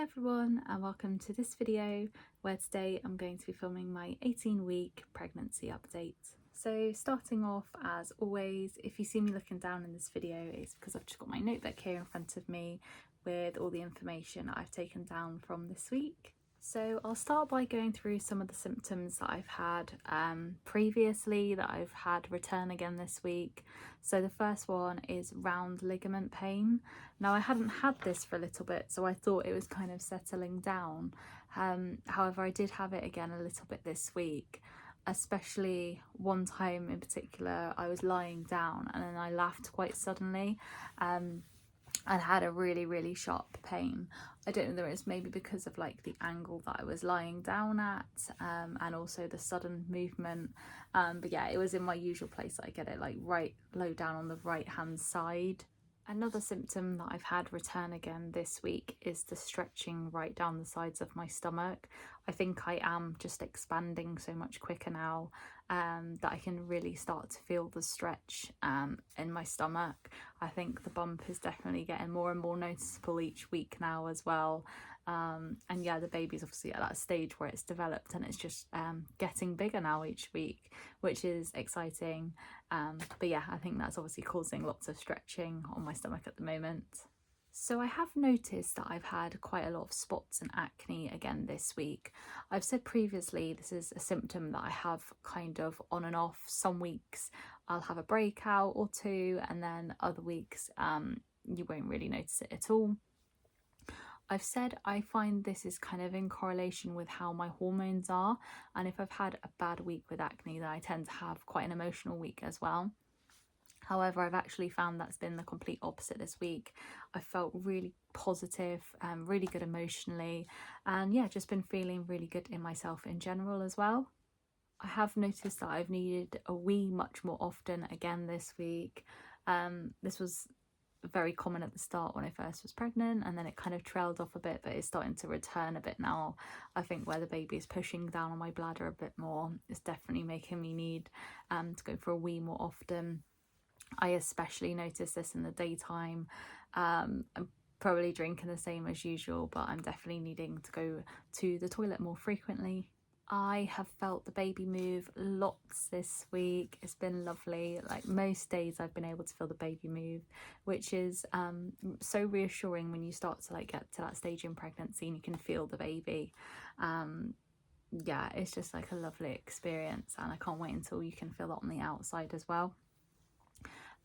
everyone, and welcome to this video where today I'm going to be filming my 18-week pregnancy update. So starting off, as always, if you see me looking down in this video, it's because I've just got my notebook here in front of me with all the information I've taken down from this week. So I'll start by going through some of the symptoms that I've had previously that I've had return again this week. So the first one is round ligament pain. Now I hadn't had this for a little bit, so I thought it was kind of settling down. However, I did have it again a little bit this week, especially one time in particular. I was lying down and then I laughed quite suddenly. And had a really sharp pain. I don't know whether it's maybe because of like the angle that I was lying down at, and also the sudden movement, but yeah, it was in my usual place that I get it, like right low down on the right hand side. Another symptom that I've had return again this week is the stretching right down the sides of my stomach. I think I am just expanding so much quicker now that I can really start to feel the stretch in my stomach. I think the bump is definitely getting more and more noticeable each week now as well. And yeah, the baby's obviously at that stage where it's developed and it's just getting bigger now each week, which is exciting. But yeah, I think that's obviously causing lots of stretching on my stomach at the moment. So I have noticed that I've had quite a lot of spots and acne again this week. I've said previously this is a symptom that I have kind of on and off. Some weeks I'll have a breakout or two, and then other weeks you won't really notice it at all. I've said I find this is kind of in correlation with how my hormones are, and if I've had a bad week with acne, then I tend to have quite an emotional week as well. However, I've actually found that's been the complete opposite this week. I felt really positive, really good emotionally, and yeah, just been feeling really good in myself in general as well. I have noticed that I've needed a wee much more often again this week. This was very common at the start when I first was pregnant, and then it kind of trailed off a bit, but it's starting to return a bit now. I think where the baby is pushing down on my bladder a bit more, it's definitely making me need to go for a wee more often. I especially notice this in the daytime. I'm probably drinking the same as usual, but I'm definitely needing to go to the toilet more frequently. I have felt the baby move lots this week. It's been lovely. Like most days I've been able to feel the baby move, which is so reassuring when you start to like get to that stage in pregnancy and you can feel the baby. Yeah, it's just like a lovely experience, and I can't wait until you can feel that on the outside as well.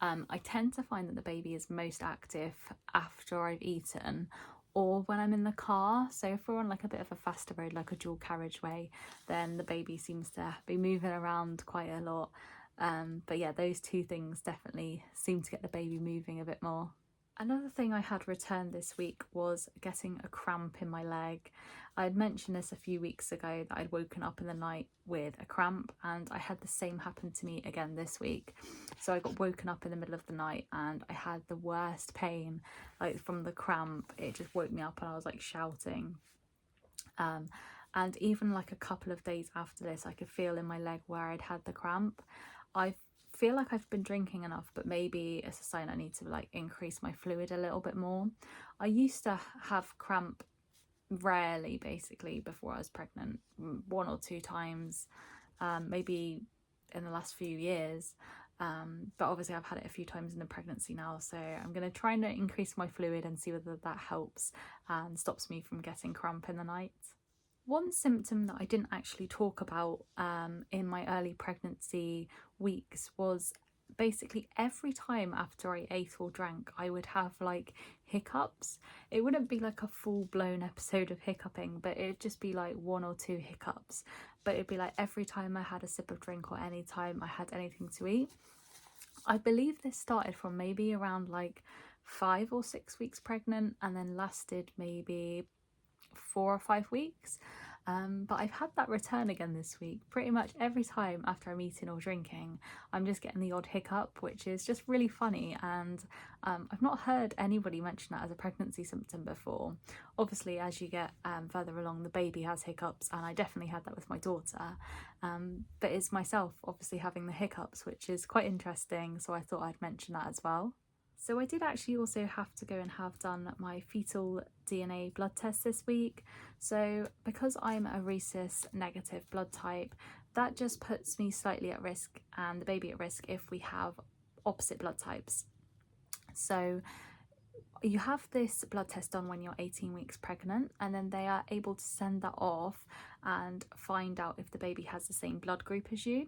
I tend to find that the baby is most active after I've eaten or when I'm in the car. So if we're on like a bit of a faster road, like a dual carriageway, then the baby seems to be moving around quite a lot. But yeah, those two things definitely seem to get the baby moving a bit more. Another thing I had returned this week was getting a cramp in my leg. I had mentioned this a few weeks ago that I'd woken up in the night with a cramp, and I had the same happen to me again this week. So I got woken up in the middle of the night and I had the worst pain, like from the cramp. It just woke me up and I was like shouting. And even like a couple of days after this, I could feel in my leg where I'd had the cramp. I feel like I've been drinking enough, but maybe it's a sign I need to like increase my fluid a little bit more. I used to have cramp rarely, basically, before I was pregnant, one or two times, maybe in the last few years, but obviously I've had it a few times in the pregnancy now, so I'm going to try and increase my fluid and see whether that helps and stops me from getting cramp in the night. One symptom that I didn't actually talk about in my early pregnancy weeks was basically every time after I ate or drank, I would have like hiccups. It wouldn't be like a full-blown episode of hiccuping, but it'd just be like one or two hiccups. But it'd be like every time I had a sip of drink or any time I had anything to eat. I believe this started from maybe around like 5 or 6 weeks pregnant, and then lasted maybe 4 or 5 weeks. But I've had that return again this week. Pretty much every time after I'm eating or drinking, I'm just getting the odd hiccup, which is just really funny. And I've not heard anybody mention that as a pregnancy symptom before. Obviously, as you get further along, the baby has hiccups, and I definitely had that with my daughter. But it's myself obviously having the hiccups, which is quite interesting. So I thought I'd mention that as well. So I did actually also have to go and have done my fetal DNA blood test this week. So because I'm a rhesus negative blood type, that just puts me slightly at risk and the baby at risk if we have opposite blood types. So you have this blood test done when you're 18 weeks pregnant, and then they are able to send that off and find out if the baby has the same blood group as you.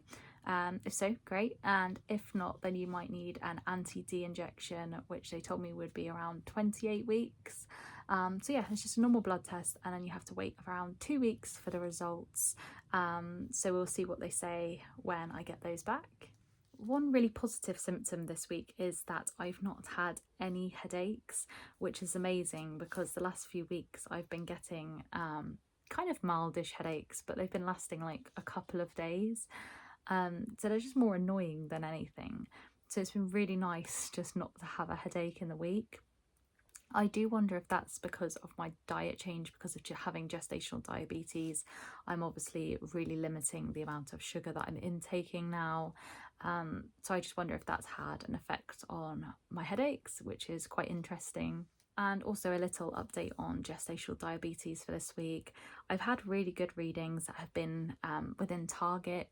If so, great, and if not, then you might need an anti-D injection, which they told me would be around 28 weeks. So yeah, it's just a normal blood test, and then you have to wait around 2 weeks for the results. So we'll see what they say when I get those back. One really positive symptom this week is that I've not had any headaches, which is amazing because the last few weeks I've been getting kind of mildish headaches, but they've been lasting like a couple of days. So they're just more annoying than anything. So it's been really nice just not to have a headache in the week. I do wonder if that's because of my diet change, because of having gestational diabetes. I'm obviously really limiting the amount of sugar that I'm intaking now. So I just wonder if that's had an effect on my headaches, which is quite interesting. And also a little update on gestational diabetes for this week. I've had really good readings that have been within target.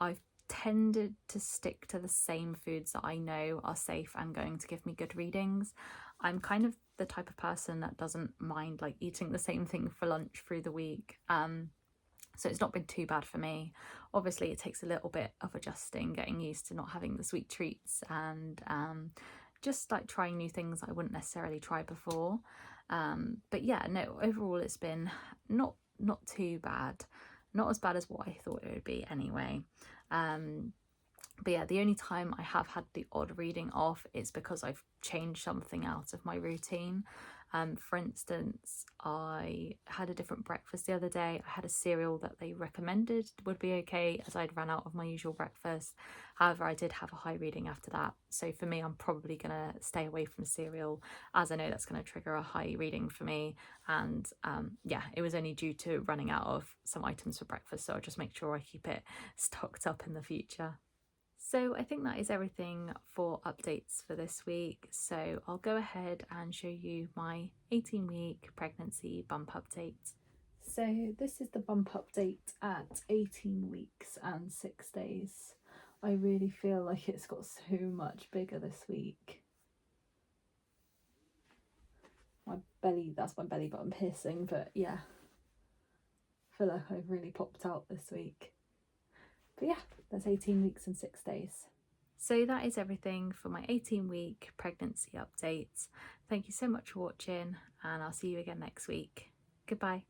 I've tended to stick to the same foods that I know are safe and going to give me good readings. I'm kind of the type of person that doesn't mind like eating the same thing for lunch through the week. So it's not been too bad for me. Obviously it takes a little bit of adjusting, getting used to not having the sweet treats, and just like trying new things I wouldn't necessarily try before. But yeah, no, overall it's been not too bad. Not as bad as what I thought it would be anyway. But yeah, the only time I have had the odd reading off is because I've changed something out of my routine. For instance, I had a different breakfast the other day. I had a cereal that they recommended would be okay, as I'd run out of my usual breakfast. However, I did have a high reading after that. So for me, I'm probably going to stay away from cereal, as I know that's going to trigger a high reading for me. And yeah, it was only due to running out of some items for breakfast. So I'll just make sure I keep it stocked up in the future. So I think that is everything for updates for this week. So I'll go ahead and show you my 18-week pregnancy bump update. So this is the bump update at 18 weeks and 6 days. I really feel like it's got so much bigger this week. My belly, that's my belly button piercing, but yeah, I feel like I've really popped out this week. But yeah, that's 18 weeks and 6 days. So that is everything for my 18-week pregnancy update. Thank you so much for watching, and I'll see you again next week. Goodbye.